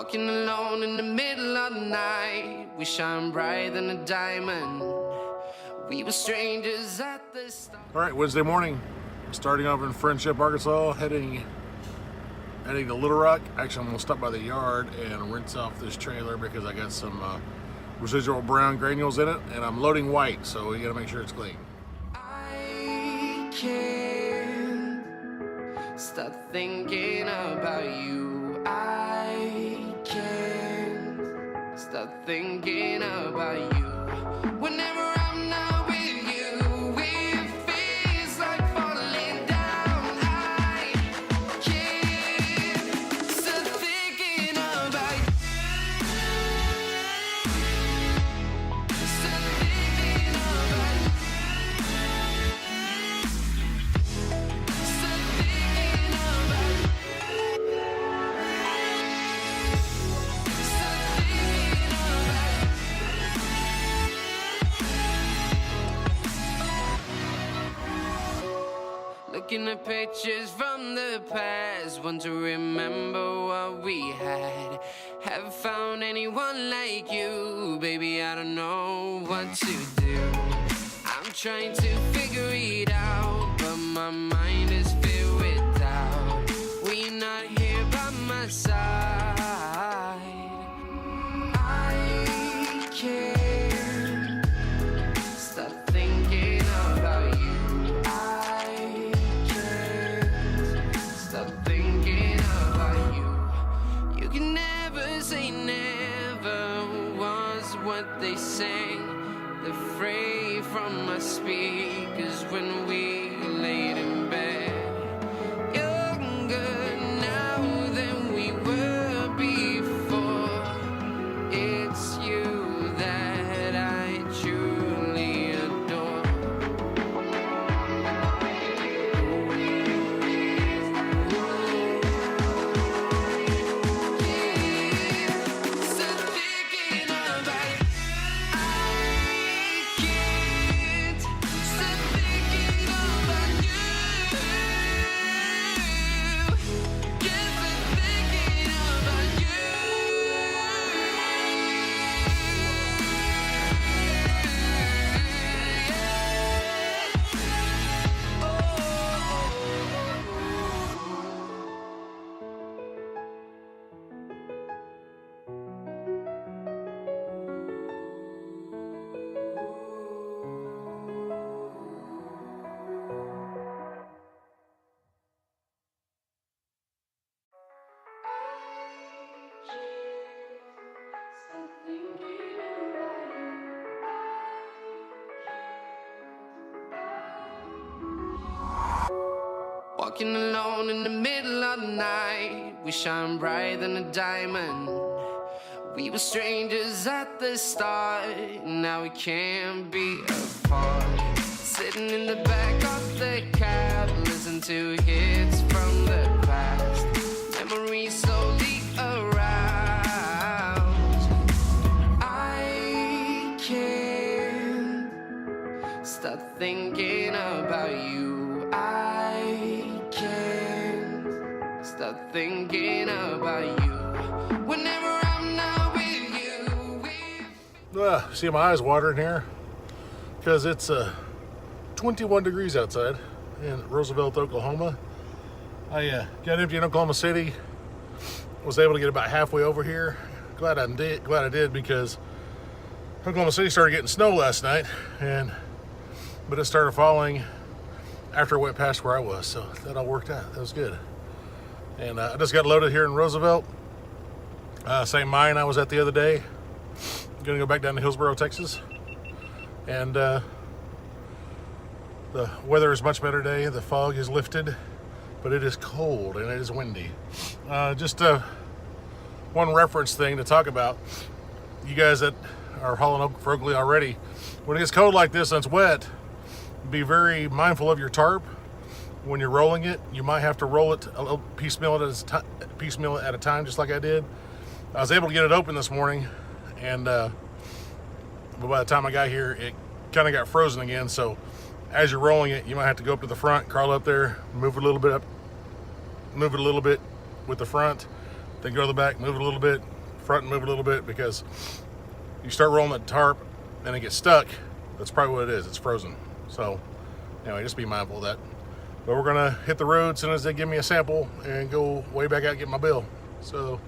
Walking alone in the middle of the night, we shine brighter than a diamond. We were strangers at the start. All right, Wednesday morning, starting off in Friendship, Arkansas, heading to Little Rock. Actually, I'm gonna stop by the yard and rinse off this trailer because I got some residual brown granules in it, and I'm loading white, so you gotta make sure it's clean. I can't stop thinking about you. I can't stop thinking about you. Whenever I'm not with you, it feels like falling down. I can't stop thinking about you. Stop thinking about you. Stop thinking about you. Stop thinking about you. Looking at pictures from the past, want to remember what we had. Haven't found anyone like you, baby, I don't know what to do. I'm trying to figure it out, but my mind is filled with doubt. When you're not here by my side, I can't stop thinking about you. I can't stop thinking about you. You can never say never was what they sang. The fray from my speakers when we laid in bed. Younger now than we were before. It's you that I truly adore. Stop thinking about you. I can't stop thinking about you. Can't stop thinking about you. Walking alone in the middle of the night, we shine brighter than a diamond. We were strangers at the start, now we can't be apart. Sitting in the back of the cab, listen to hits from the past. Memories slowly arouse. I can't stop thinking about you. I can't stop thinking about you. Whenever I'm not with you. See my eyes watering here because it's 21 degrees outside in Roosevelt, Oklahoma. I got empty in Oklahoma City, was able to get about halfway over here. Glad I did because Oklahoma City started getting snow last night, but it started falling after it went past where I was, so that all worked out. That was good. And I just got loaded here in Roosevelt. Same mine I was at the other day. Gonna go back down to Hillsboro, Texas. And the weather is much better today. The fog is lifted, but it is cold and it is windy. Just one reference thing to talk about. You guys that are hauling oak for Oakley already, when it gets cold like this and it's wet, be very mindful of your tarp. When you're rolling it, you might have to roll it a little piecemeal at a time, just like I did. I was able to get it open this morning, and but by the time I got here, it kind of got frozen again. So as you're rolling it, you might have to go up to the front, crawl up there, move it a little bit up, move it a little bit with the front, then go to the back, move it a little bit, front and move a little bit, because you start rolling the tarp and it gets stuck. That's probably what it is. It's frozen. So anyway, just be mindful of that. But we're gonna hit the road as soon as they give me a sample and go way back out and get my bill. So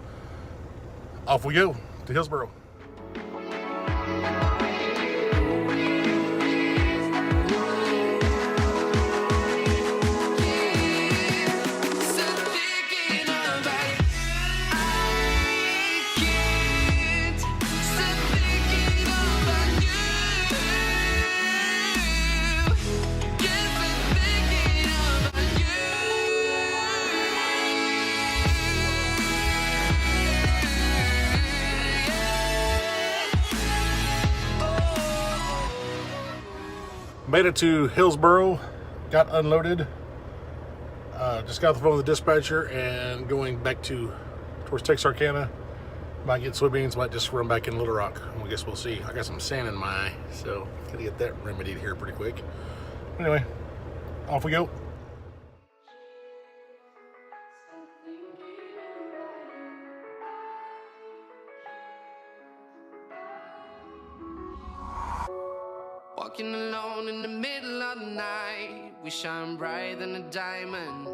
off we go to Hillsboro. Made it to Hillsboro, got unloaded, just got off the phone with the dispatcher and going back towards Texarkana. Might get soybeans, might just run back in Little Rock. I guess we'll see. I got some sand in my eye, so gotta get that remedied here pretty quick. Anyway, off we go. Walking alone in the middle of the night, we shine bright than a diamond.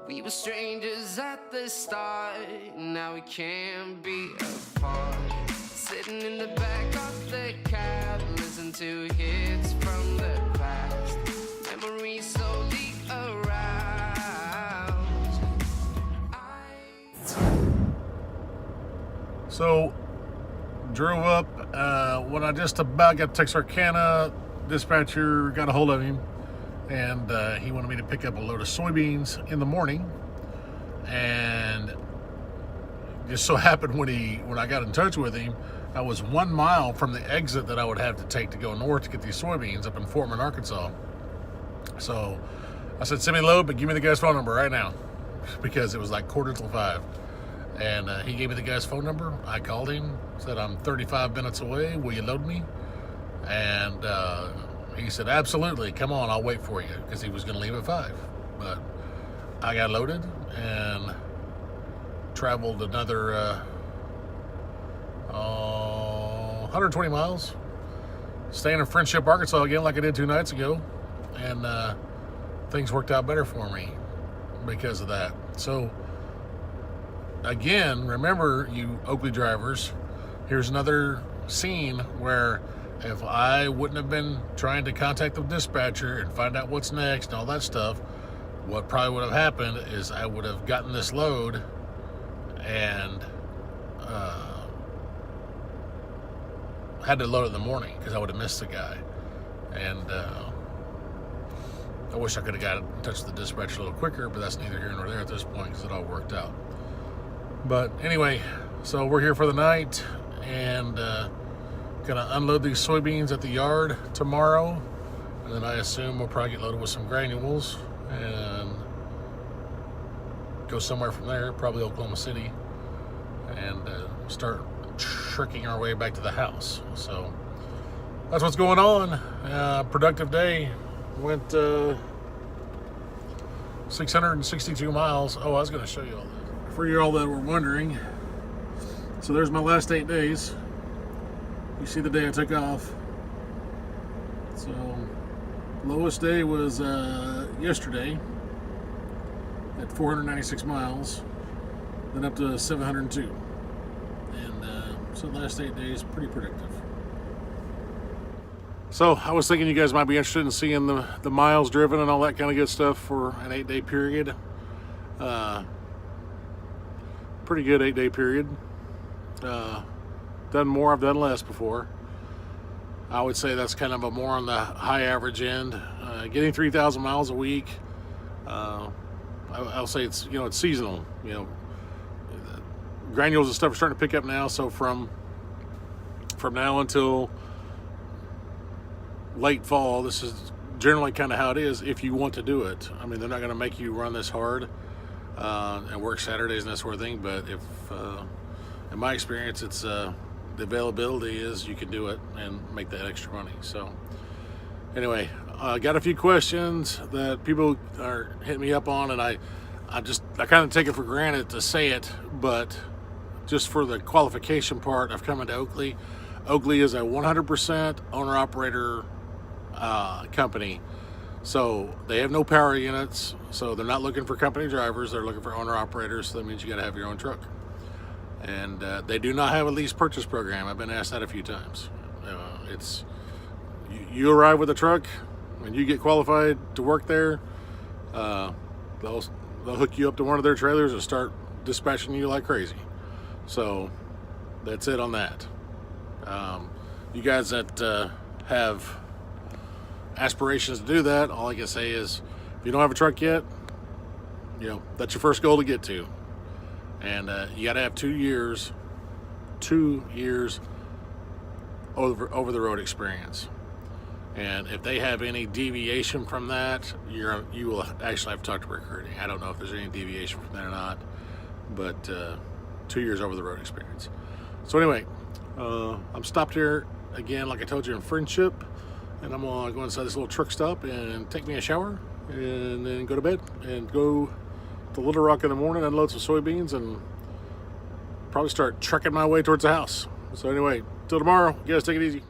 We were strangers at the start, now we can't be apart. Sitting in the back of the cab, listen to hits from the past. Memories slowly arouse. So drove up, when I just about got to Texarkana, dispatcher got a hold of him, and he wanted me to pick up a load of soybeans in the morning. And just so happened when I got in touch with him, I was 1 mile from the exit that I would have to take to go north to get these soybeans up in Foreman, Arkansas. So I said, send me a load, but give me the guy's phone number right now, because it was like 4:45. And he gave me the guy's phone number. I called him, said, I'm 35 minutes away. Will you load me? And he said, absolutely. Come on, I'll wait for you, because he was going to leave at 5. But I got loaded and traveled another 120 miles, staying in Friendship, Arkansas again like I did 2 nights ago. And things worked out better for me because of that. So again, remember, you Oakley drivers, here's another scene where if I wouldn't have been trying to contact the dispatcher and find out what's next and all that stuff, what probably would have happened is I would have gotten this load and had to load it in the morning, because I would have missed the guy. And I wish I could have got in touch with the dispatcher a little quicker, but that's neither here nor there at this point, because it all worked out. But anyway, so we're here for the night, and gonna unload these soybeans at the yard tomorrow, and then I assume we'll probably get loaded with some granules and go somewhere from there, probably Oklahoma City, and start tricking our way back to the house. So that's what's going on. Productive day. Went 662 miles. Oh, I was going to show you all that. For you all that were wondering, so there's my last 8 days. You see the day I took off. So lowest day was yesterday at 496 miles, then up to 702. And so the last 8 days, pretty productive. So I was thinking you guys might be interested in seeing the miles driven and all that kind of good stuff for an 8-day period. Pretty good 8-day period. Done more, I've done less before. I would say that's kind of a more on the high average end. Getting 3,000 miles a week. I'll say it's seasonal. Granules and stuff are starting to pick up now. So from now until late fall, this is generally kind of how it is if you want to do it. I mean, they're not going to make you run this hard and work Saturdays and that sort of thing. But if, in my experience, it's the availability is you can do it and make that extra money. So anyway, I got a few questions that people are hitting me up on, and I kind of take it for granted to say it, but just for the qualification part of coming to Oakley. Oakley is a 100% owner-operator company. So they have no power units, so they're not looking for company drivers, they're looking for owner-operators, so that means you got to have your own truck. And they do not have a lease purchase program. I've been asked that a few times. It's you arrive with a truck, and you get qualified to work there, they'll hook you up to one of their trailers and start dispatching you like crazy. So that's it on that. You guys that have aspirations to do that, all I can say is, if you don't have a truck yet, that's your first goal to get to. And you got to have 2 years over the road experience. And if they have any deviation from that, you will actually have to talk to recruiting. I don't know if there's any deviation from that or not, but 2 years over the road experience. So anyway, I'm stopped here again, like I told you, in Friendship, and I'm gonna go inside this little truck stop and take me a shower, and then go to bed and go to Little Rock in the morning, unload some soybeans, and probably start trekking my way towards the house. So anyway, till tomorrow, you guys take it easy.